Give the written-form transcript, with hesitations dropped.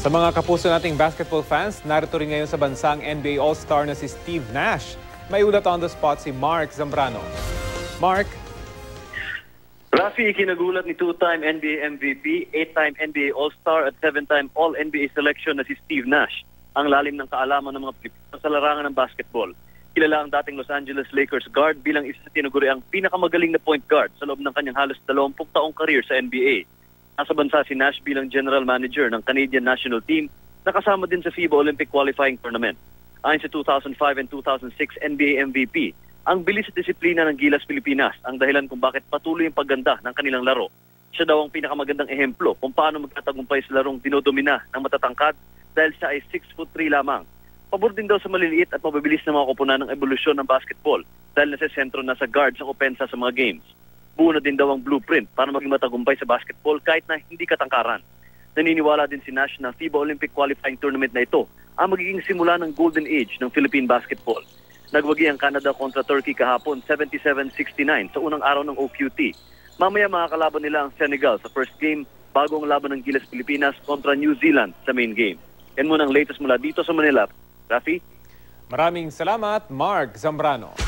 Sa mga kapuso nating basketball fans, narito rin ngayon sa bansang NBA All-Star na si Steve Nash. May ulat on the spot si Mark Zambrano. Mark? Rafi, kinagulat ni two-time NBA MVP, 8-time NBA All-Star at 7-time All-NBA selection na si Steve Nash. Ang lalim ng kaalaman ng mga Pilipino sa larangan ng basketball. Kilala ang dating Los Angeles Lakers guard bilang isa sa tinaguriang pinakamagaling na point guard sa loob ng kanyang halos 20 taong career sa NBA. Nasa bansa si Nash bilang general manager ng Canadian national team na kasama din sa FIBA Olympic qualifying tournament. Ayon sa 2005 and 2006 NBA MVP, ang bilis at disiplina ng Gilas Pilipinas ang dahilan kung bakit patuloy yung pagganda ng kanilang laro. Siya daw ang pinakamagandang ehemplo kung paano magtatagumpay sa larong dinodomina ng matatangkad dahil siya ay 6'3" lamang. Pabor din daw sa maliliit at mababilis na mga koponan ng ebolusyon ng basketball dahil nasa sentro na sa guards ang opensa sa mga games. Buo na din daw ang blueprint para maging matagumpay sa basketball kahit na hindi katangkaran. Naniniwala din si Nash na FIBA Olympic qualifying tournament na ito ang magiging simula ng golden age ng Philippine basketball. Nagwagi ang Canada kontra Turkey kahapon 77-69 sa unang araw ng OQT. Mamaya makakalaban nila ang Senegal sa first game bago ang laban ng Gilas Pilipinas kontra New Zealand sa main game. Yan muna ang latest mula dito sa Manila. Rafi? Maraming salamat, Mark Zambrano.